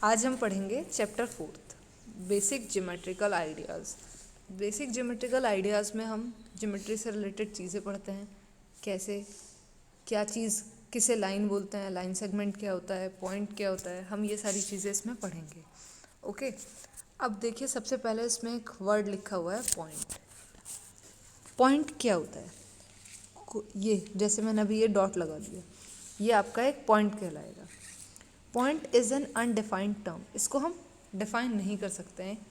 आज हम पढ़ेंगे chapter 4 basic geometrical ideas. Basic geometrical ideas में हम ज्योमेट्री से रिलेटेड चीज़ें पढ़ते हैं, कैसे क्या चीज़ किसे लाइन बोलते हैं, लाइन सेगमेंट क्या होता है, पॉइंट क्या होता है, हम ये सारी चीज़ें इसमें पढ़ेंगे। ओके, अब देखिए सबसे पहले इसमें एक वर्ड लिखा हुआ है पॉइंट। पॉइंट क्या होता है? ये जैसे मैंने अभी ये डॉट लगा दिया, ये आपका एक पॉइंट कहलाएगा। Point is an undefined term, इसको हम डिफाइन नहीं कर सकते हैं।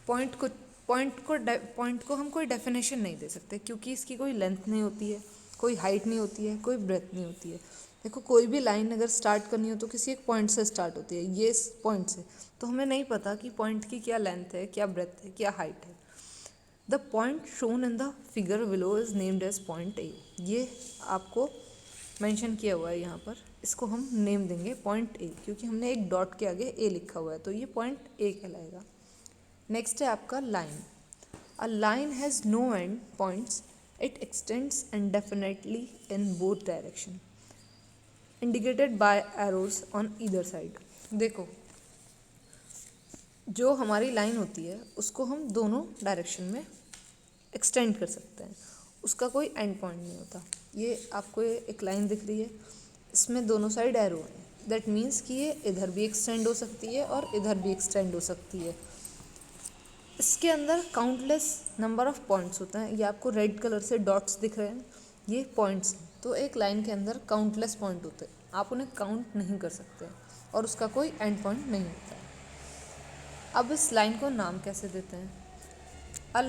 पॉइंट को हम कोई डेफिनेशन नहीं दे सकते, क्योंकि इसकी कोई लेंथ नहीं होती है, कोई हाइट नहीं होती है, कोई ब्रेथ नहीं होती है। देखो, कोई भी लाइन अगर स्टार्ट करनी हो तो किसी एक पॉइंट से स्टार्ट होती है, ये इस पॉइंट से, तो हमें नहीं पता कि पॉइंट की क्या लेंथ है, क्या ब्रेथ है, क्या हाइट है। The point shown in the figure below is named as point A. ये आपको मेंशन किया हुआ है यहाँ पर, इसको हम नेम देंगे पॉइंट ए, क्योंकि हमने एक डॉट के आगे ए लिखा हुआ है, तो ये पॉइंट ए कहलाएगा। नेक्स्ट है आपका line. A line has no end points, it extends indefinitely in both direction, indicated by arrows on either side. देखो, जो हमारी लाइन होती है उसको हम दोनों डायरेक्शन में एक्सटेंड कर सकते हैं, उसका कोई एंड पॉइंट नहीं होता। ये आपको एक लाइन दिख रही है, इसमें दोनों साइड एरो हैं, दैट मीन्स कि ये इधर भी एक्सटेंड हो सकती है और इधर भी एक्सटेंड हो सकती है। इसके अंदर काउंटलेस नंबर ऑफ पॉइंट्स होते हैं। ये आपको रेड कलर से डॉट्स दिख रहे हैं, ये पॉइंट्स हैं। तो एक लाइन के अंदर काउंटलेस पॉइंट होते हैं, आप उन्हें काउंट नहीं कर सकते और उसका कोई एंड पॉइंट नहीं होता है। अब इस लाइन को नाम कैसे देते हैं? A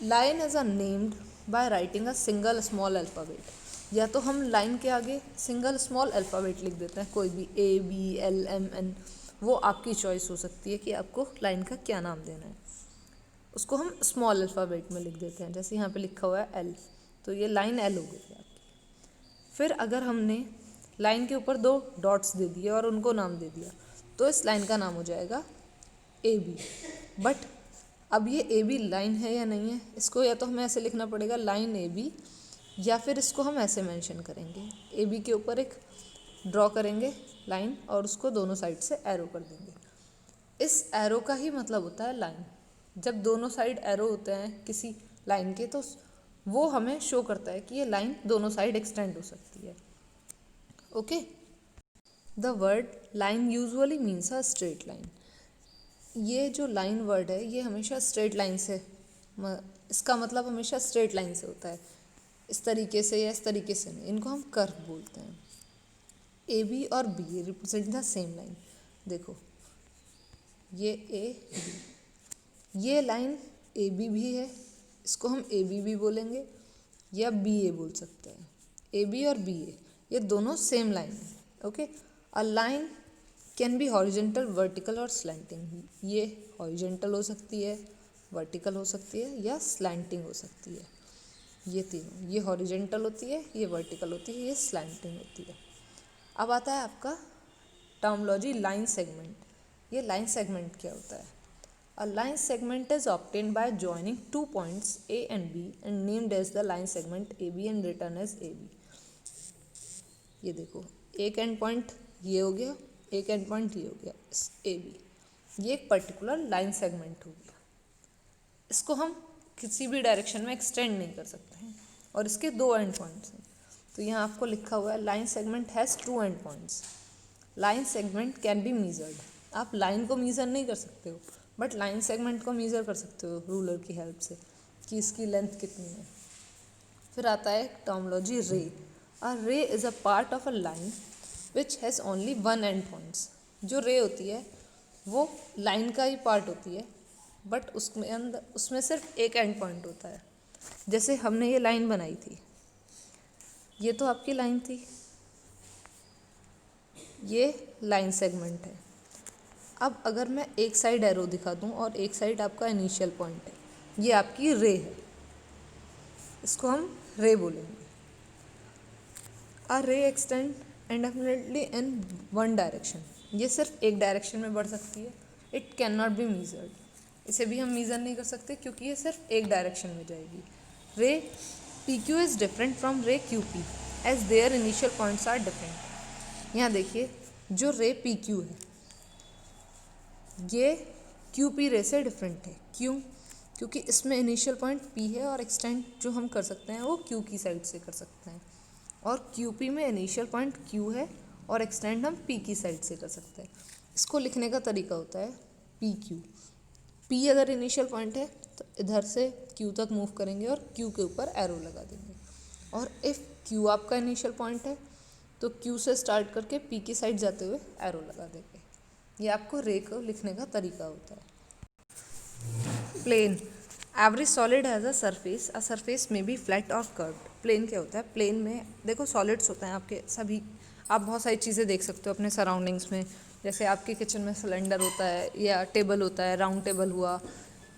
line is a named by writing a single small alphabet. या तो हम लाइन के आगे सिंगल स्मॉल अल्फ़ाबेट लिख देते हैं, कोई भी ABLMN, वो आपकी चॉइस हो सकती है कि आपको लाइन का क्या नाम देना है। उसको हम स्मॉल अल्फ़ाबेट में लिख देते हैं, जैसे यहाँ पे लिखा हुआ है L, तो ये लाइन L हो गई आपकी। फिर अगर हमने लाइन के ऊपर 2 डॉट्स दे दिए और उनको नाम दे दिया, तो इस लाइन का नाम हो जाएगा AB। बट अब ये AB लाइन है या नहीं है, इसको या तो हमें ऐसे लिखना पड़ेगा लाइन AB, या फिर इसको हम ऐसे मेंशन करेंगे, AB के ऊपर एक ड्रॉ करेंगे लाइन और उसको दोनों साइड से एरो कर देंगे। इस एरो का ही मतलब होता है लाइन। जब दोनों साइड एरो होते हैं किसी लाइन के, तो वो हमें शो करता है कि ये लाइन दोनों साइड एक्सटेंड हो सकती है। Okay, the word line usually means a straight line. ये जो लाइन वर्ड है ये हमेशा स्ट्रेट लाइन से, इसका मतलब हमेशा स्ट्रेट लाइन से होता है, इस तरीके से या इस तरीके से नहीं। इनको हम कर्व बोलते हैं। AB और B represent the same line. देखो, ये AB, ये लाइन AB भी है, इसको हम AB भी बोलेंगे या BA बोल सकते हैं। AB और BA ये दोनों सेम लाइन है। Okay, a line can be horizontal, vertical और स्लैंटिंग। ये हॉरिजेंटल हो सकती है, वर्टिकल हो सकती है या स्लैंटिंग हो सकती है। ये तीनों, ये हॉरिजेंटल होती है, ये वर्टिकल होती है, ये स्लैंटिंग होती है। अब आता है आपका टर्मोलॉजी लाइन सेगमेंट। ये लाइन सेगमेंट क्या होता है? A line segment is obtained by joining 2 points A and B and named as the line segment AB and written as AB। ये देखो, एक एंड पॉइंट ये हो गया, एक एंड पॉइंट ये हो गया AB, ये एक पर्टिकुलर लाइन सेगमेंट हो गया। इसको हम किसी भी डायरेक्शन में एक्सटेंड नहीं कर सकते हैं और इसके 2 एंड पॉइंट्स हैं। तो यहाँ आपको लिखा हुआ है line segment has 2 and points. Line segment can be measured. आप लाइन को मीज़र नहीं कर सकते हो, बट लाइन सेगमेंट को मीज़र कर सकते हो रूलर की हेल्प से कि इसकी लेंथ कितनी है। फिर आता है terminology ray. A ray is a part of a line which has only 1 end points. जो रे होती है वो लाइन का ही पार्ट होती है, बट उसमें सिर्फ एक एंड पॉइंट होता है। जैसे हमने ये लाइन बनाई थी, ये तो आपकी लाइन थी, ये लाइन सेगमेंट है। अब अगर मैं एक साइड एरो दिखा दूं और एक साइड आपका इनिशियल पॉइंट है, ये आपकी रे है, इसको हम रे बोलेंगे। अ रे एक्सटेंड इंडेफिनिटली इन 1 डायरेक्शन। ये सिर्फ एक डायरेक्शन में बढ़ सकती है। It can not be measured, इसे भी हम मीज़र नहीं कर सकते क्योंकि ये सिर्फ एक डायरेक्शन में जाएगी। Ray PQ is different from ray QP as their initial points are different. यहाँ देखिए, जो रे PQ है ये क्यू पी रे से डिफरेंट है। क्यों? क्योंकि इसमें इनिशियल पॉइंट पी है और एक्सटेंड जो हम कर सकते हैं वो क्यू की साइड से कर सकते हैं, और क्यू पी में इनिशियल पॉइंट क्यू है और एक्सटेंड हम पी की साइड से कर सकते हैं। इसको लिखने का तरीका होता है पी क्यू। पी अगर इनिशियल पॉइंट है तो इधर से क्यू तक मूव करेंगे और क्यू के ऊपर एरो लगा देंगे, और इफ़ क्यू आपका इनिशियल पॉइंट है तो क्यू से स्टार्ट करके पी की साइड जाते हुए एरो लगा देंगे। ये आपको रे को लिखने का तरीका होता है। Plane, every solid has a surface may be flat और कर्व्ड। प्लेन क्या होता है? प्लेन में देखो सॉलिड्स होते हैं आपके सभी, आप बहुत सारी चीज़ें देख सकते हो अपने सराउंडिंग्स में, जैसे आपके किचन में सिलेंडर होता है या टेबल होता है, राउंड टेबल हुआ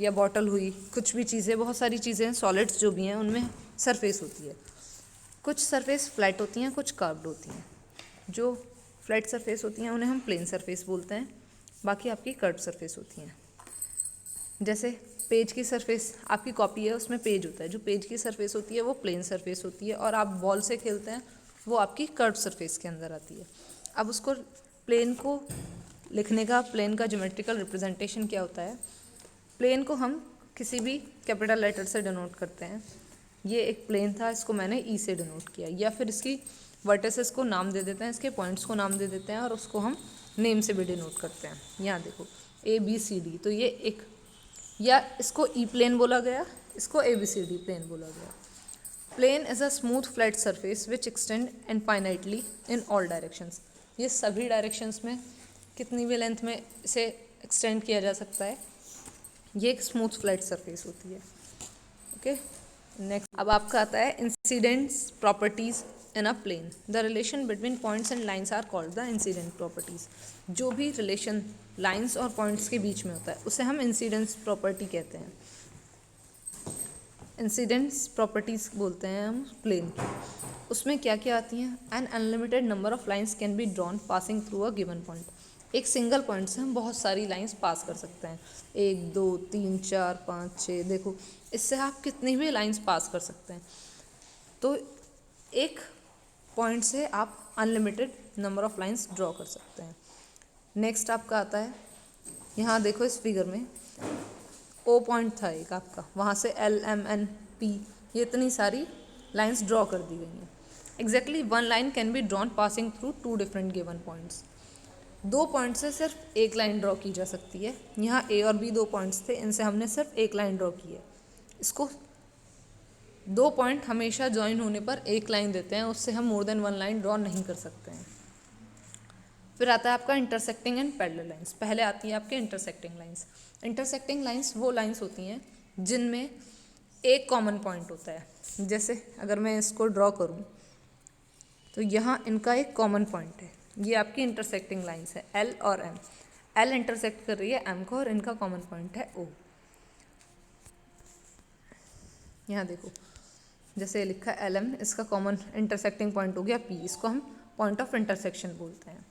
या बॉटल हुई, कुछ भी चीज़ें, बहुत सारी चीज़ें सॉलिड्स जो भी हैं उनमें सरफेस होती है। कुछ सरफेस फ्लैट होती हैं, कुछ कर्व्ड होती हैं। जो फ्लैट सरफेस होती हैं उन्हें हम प्लेन सरफेस बोलते हैं, बाकी आपकी कर्व्ड सरफेस होती हैं। जैसे पेज की सरफेस, आपकी कॉपी है उसमें पेज होता है, जो पेज की सरफेस होती है वो प्लेन सरफेस होती है, और आप बॉल से खेलते हैं वो आपकी कर्व्ड सरफेस के अंदर आती है। अब उसको प्लेन को लिखने का, प्लेन का ज्योमेट्रिकल रिप्रेजेंटेशन क्या होता है? प्लेन को हम किसी भी कैपिटल लेटर से डिनोट करते हैं। ये एक प्लेन था, इसको मैंने ई से डिनोट किया, या फिर इसकी वर्टिसेस को नाम दे देते हैं, इसके पॉइंट्स को नाम दे देते हैं, और उसको हम नेम से भी डिनोट करते हैं। यहाँ देखो ABCD, तो ये एक, या इसको ई प्लेन बोला गया, इसको ABCD प्लेन बोला गया। Plane is a smooth flat surface which extend infinitely in all directions. ये सभी डायरेक्शंस में कितनी भी लेंथ में इसे एक्सटेंड किया जा सकता है। ये एक स्मूथ फ्लैट सरफेस होती है। ओके, नेक्स्ट अब आपका आता है incidence properties in a plane. The relation between points and lines are called the incident properties. जो भी रिलेशन लाइंस और पॉइंट्स के बीच में होता है उसे हम इंसिडेंट्स प्रॉपर्टी कहते हैं। इंसिडेंट्स प्रॉपर्टीज़ बोलते हैं हम प्लेन की। उसमें क्या क्या आती हैं? An unlimited number of lines can be drawn passing through a given point. एक सिंगल पॉइंट से हम बहुत सारी लाइंस पास कर सकते हैं, 1 2 3 4 5 6, देखो इससे आप कितनी भी लाइंस पास कर सकते हैं। तो एक पॉइंट से आप unlimited number of lines draw कर सकते हैं। नेक्स्ट आपका आता है, यहाँ देखो इस फिगर में O पॉइंट था एक आपका, वहाँ से L M N P, ये इतनी सारी लाइंस ड्रॉ कर दी गई हैं। Exactly one line can be drawn passing through 2 different given points. 2 point से सिर्फ एक लाइन ड्रॉ की जा सकती है। यहाँ A और B 2 पॉइंट्स थे, इनसे हमने सिर्फ एक लाइन ड्रॉ की है। इसको 2 पॉइंट हमेशा ज्वाइन होने पर एक लाइन देते हैं, उससे हम मोर देन 1 लाइन ड्रॉ नहीं कर सकते हैं। फिर आता है आपका इंटरसेक्टिंग एंड पैरेलल लाइंस। पहले आती है आपके इंटरसेक्टिंग लाइंस। इंटरसेक्टिंग लाइंस वो लाइंस होती हैं जिनमें एक कॉमन पॉइंट होता है। जैसे अगर मैं इसको ड्रॉ करूं तो यहाँ इनका एक कॉमन पॉइंट है, ये आपकी इंटरसेक्टिंग लाइंस है L और M। L इंटरसेक्ट कर रही है M को और इनका कॉमन पॉइंट है O। यहाँ देखो जैसे लिखा है LM, इसका कॉमन इंटरसेक्टिंग पॉइंट हो गया P, इसको हम पॉइंट ऑफ इंटरसेक्शन बोलते हैं।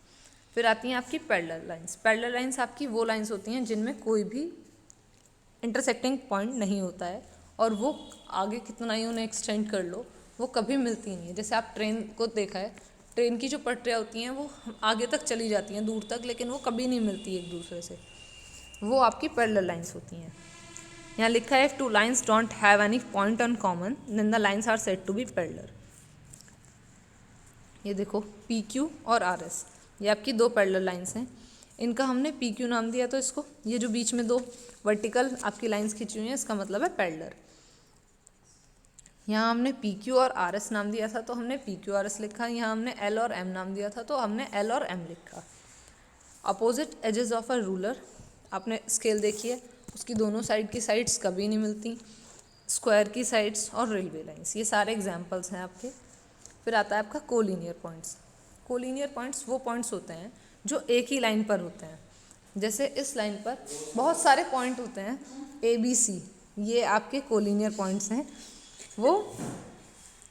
फिर आती हैं आपकी पैरेलल लाइंस। पैरेलल लाइंस आपकी वो लाइंस होती हैं जिनमें कोई भी इंटरसेक्टिंग पॉइंट नहीं होता है, और वो आगे कितना ही उन्हें एक्सटेंड कर लो वो कभी मिलती नहीं है। जैसे आप ट्रेन को देखा है, ट्रेन की जो पटरियाँ होती हैं वो आगे तक चली जाती हैं दूर तक, लेकिन वो कभी नहीं मिलती एक दूसरे से, वो आपकी पैरेलल लाइंस होती हैं। यहाँ लिखा है if two lines don't have any point on common then the lines are said to be parallel. ये देखो PQ और RS, ये आपकी 2 पैरेलल लाइंस हैं। इनका हमने PQ नाम दिया, तो इसको ये जो बीच में 2 वर्टिकल आपकी लाइंस खींची हुई हैं इसका मतलब है पैरेलल। यहाँ हमने PQ और RS नाम दिया था तो हमने PQRS लिखा। यहाँ हमने L और M नाम दिया था तो हमने L और M लिखा। Opposite edges of a ruler, आपने स्केल देखी है, उसकी दोनों साइड की साइड्स कभी नहीं मिलती। स्क्वायर की साइड्स और रेलवे लाइंस, ये सारे एग्जाम्पल्स हैं आपके। फिर आता है आपका कोलिनियर पॉइंट्स। कोलिनियर पॉइंट्स वो पॉइंट्स होते हैं जो एक ही लाइन पर होते हैं। जैसे इस लाइन पर बहुत सारे पॉइंट होते हैं ABC, ये आपके कोलिनियर पॉइंट्स हैं। वो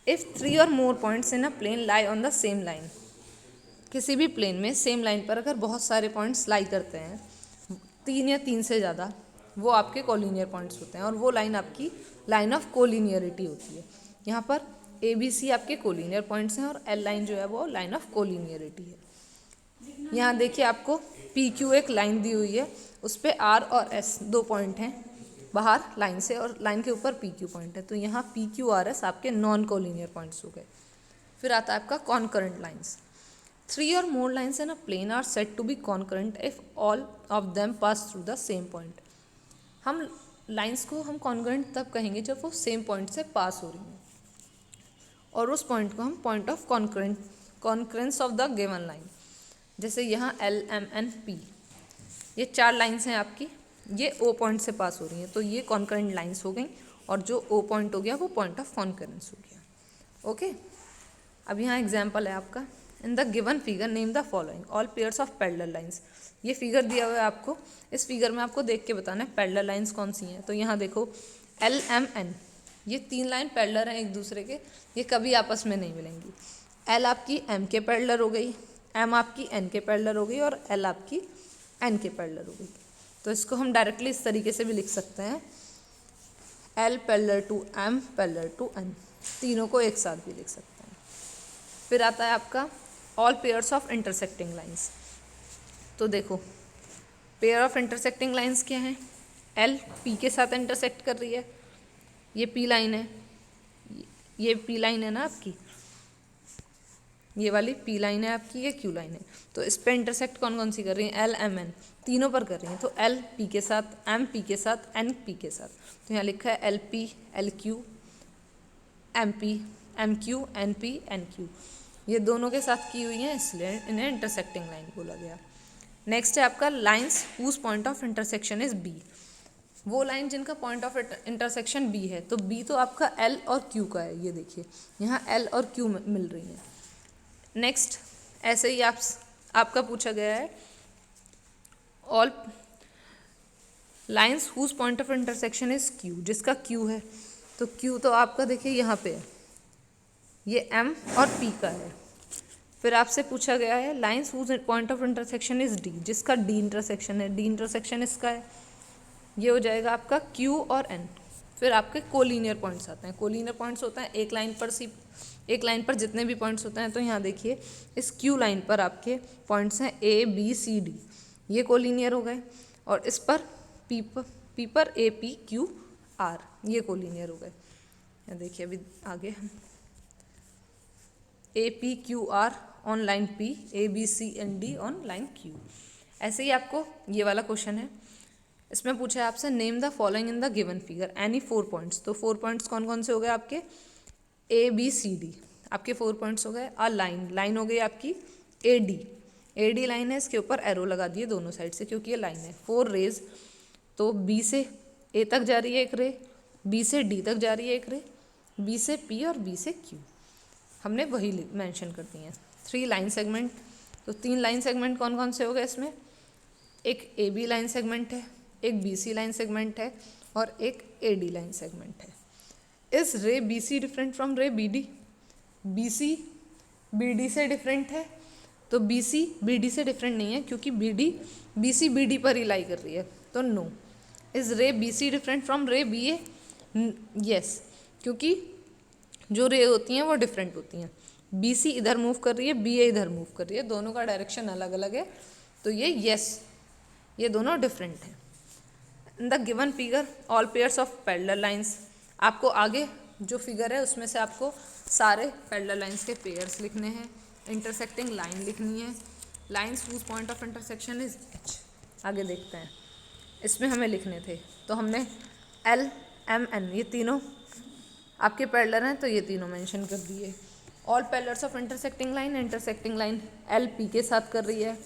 इफ़ 3 और more points in a plane lie on the same line, किसी भी प्लेन में सेम लाइन पर अगर बहुत सारे पॉइंट्स लाई करते हैं, 3 या 3 से ज़्यादा, वो आपके कोलिनियर पॉइंट्स होते हैं, और वो लाइन आपकी लाइन ऑफ कोलिनियरिटी होती है। यहाँ पर ABC आपके कोलिनियर पॉइंट्स हैं और L लाइन जो है वो लाइन ऑफ कोलिनियरिटी है। यहाँ देखिए आपको पी क्यू एक लाइन दी हुई है, उस पर आर और एस 2 पॉइंट हैं बाहर लाइन से, और लाइन के ऊपर पी क्यू पॉइंट है, तो यहाँ पी क्यू आर एस आपके नॉन कोलिनियर पॉइंट्स हो गए। फिर आता है आपका concurrent lines. 3 or more lines in a plane are said to be concurrent if all of them pass through the same point। हम लाइंस को हम कॉन्करेंट तब कहेंगे जब वो सेम पॉइंट से पास हो रही हैं, और उस पॉइंट को हम point of concurrence of the given line. जैसे यहाँ एल एम एन पी, ये 4 लाइंस हैं आपकी, ये ओ पॉइंट से पास हो रही हैं, तो ये कॉन्करेंट लाइंस हो गई, और जो ओ पॉइंट हो गया वो पॉइंट ऑफ कॉन्करेंस हो गया। ओके, अब यहाँ एग्जाम्पल है आपका, in the given figure name the following all pairs of parallel lines. ये फिगर दिया हुआ है आपको, इस फिगर में आपको देख के बताना है पैरेलल लाइंस कौन सी हैं। तो यहाँ देखो एल एम एन, ये 3 लाइन पैरेलल हैं एक दूसरे के, ये कभी आपस में नहीं मिलेंगी। एल आपकी एम के पैरेलल हो गई, एम आपकी एन के पैरेलल हो गई, और एल आपकी एन के पैरेलल हो गई। तो इसको हम डायरेक्टली इस तरीके से भी लिख सकते हैं, L parallel to M parallel to N, तीनों को एक साथ भी लिख सकते हैं। फिर आता है आपका all pairs of intersecting lines. तो देखो पेयर ऑफ इंटरसेक्टिंग लाइंस क्या हैं, एल पी के साथ इंटरसेक्ट कर रही है, ये पी लाइन है, ये पी लाइन है ना आपकी, ये वाली पी लाइन है आपकी, ये क्यू लाइन है। तो इस पे इंटरसेक्ट कौन कौन सी कर रही है, एल एम एन, तीनों पर कर रही हैं। तो एल पी के साथ, एम पी के साथ, एन पी के साथ। तो यहाँ लिखा है L P L Q M P M Q N P N Q, ये दोनों के साथ की हुई हैं, इसलिए इन्हें इंटरसेक्टिंग लाइन बोला गया। नेक्स्ट है आपका lines whose point of intersection is B, वो लाइन जिनका पॉइंट ऑफ इंटरसेक्शन बी है। तो बी तो आपका एल और क्यू का है, ये देखिए यहाँ एल और क्यू मिल रही हैं। नेक्स्ट ऐसे ही आपका पूछा गया है all lines whose point of intersection is Q, जिसका क्यू है। तो क्यू तो आपका देखिए यहाँ पे है, ये एम और पी का है। फिर आपसे पूछा गया है lines whose point of intersection is D, जिसका डी इंटरसेक्शन है, डी इंटरसेक्शन इसका है, ये हो जाएगा आपका क्यू और एन। फिर आपके कोलिनियर पॉइंट्स आते हैं, कोलिनियर पॉइंट्स होता है एक लाइन पर जितने भी पॉइंट्स होते हैं। तो यहाँ देखिए इस क्यू लाइन पर आपके पॉइंट्स हैं ए बी सी डी, ये कोलिनियर हो गए, और इस पर पी पर ए पी क्यू आर, ये कोलिनियर हो गए। यहाँ देखिए अभी आगे हम A P Q R on line P, A B C and D on line Q. ऐसे ही आपको ये वाला क्वेश्चन है, इसमें पूछा है आपसे name the following in the given figure any 4 points. तो 4 पॉइंट्स कौन कौन से हो गए आपके, ए बी सी डी आपके 4 पॉइंट्स हो गए। और लाइन हो गई आपकी ए डी लाइन है, इसके ऊपर एरो लगा दिए दोनों साइड से क्योंकि ये लाइन है। 4 रेज, तो बी से ए तक जा रही है एक रे, बी से डी तक जा रही है एक रे, बी से पी और बी से क्यू, हमने वही मेंशन कर दी हैं। 3 लाइन सेगमेंट, तो 3 लाइन सेगमेंट कौन कौन से हो गए इसमें, एक ए बी लाइन सेगमेंट है, एक बी सी लाइन सेगमेंट है, और एक ए डी लाइन सेगमेंट है। इस ray B C different from ray B D, B C B D से डिफरेंट है। तो बी सी बी डी से डिफरेंट नहीं है क्योंकि बी सी बी डी पर रिलाई कर रही है, तो no. Is ray B C different from ray B A, yes, क्योंकि जो रे होती हैं वो डिफरेंट होती हैं। बी सी इधर मूव कर रही है, बी ए इधर मूव कर रही है, दोनों का डायरेक्शन अलग अलग है, तो ये यस, ये दोनों डिफरेंट हैं। In the given figure all pairs of parallel lines, आपको आगे जो फिगर है उसमें से आपको सारे पैरेलल लाइंस के पेयर्स लिखने हैं, इंटरसेक्टिंग लाइन लिखनी है, lines whose point of intersection is H. आगे देखते हैं, इसमें हमें लिखने थे, तो हमने एल एम एन ये तीनों आपके पैरेलल हैं, तो ये तीनों मेंशन कर दिए। All parallels of intersecting line L P के साथ कर रही है,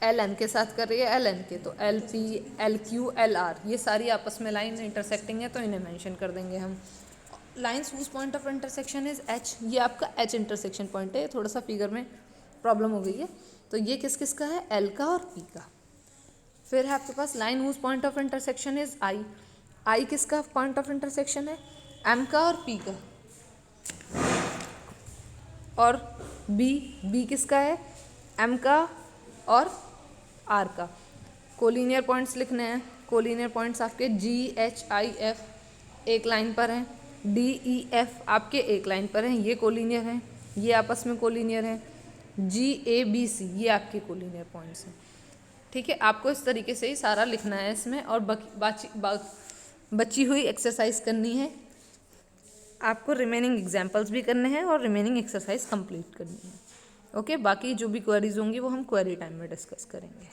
एल एन के साथ कर रही है, एल एन के, तो L P L Q L R, ये सारी आपस में लाइन इंटरसेक्टिंग है, तो इन्हें मेंशन कर देंगे हम। Lines whose point of intersection is H, ये आपका एच इंटरसेक्शन पॉइंट है, थोड़ा सा फिगर में प्रॉब्लम हो गई है, तो ये किस किस का है, एल का और पी का। फिर है आपके पास line whose point of intersection is I, I किसका पॉइंट ऑफ इंटरसेक्शन है, एम का और पी का। और बी किसका है, एम का और आर का। कोलिनियर पॉइंट्स लिखने हैं, कोलिनियर पॉइंट्स आपके जी एच आई एफ एक लाइन पर हैं, डी ई एफ आपके एक लाइन पर हैं, ये कोलिनियर हैं, ये आपस में कोलिनियर हैं। GABC, ये आपके कोलिनियर पॉइंट्स हैं। ठीक है, आपको इस तरीके से ही सारा लिखना है इसमें, और बची हुई एक्सरसाइज करनी है आपको, रिमेनिंग एग्जाम्पल्स भी करने हैं और रिमेनिंग एक्सरसाइज कंप्लीट करनी है। ओके, बाकी जो भी क्वेरीज होंगी वो हम क्वेरी टाइम में डिस्कस करेंगे।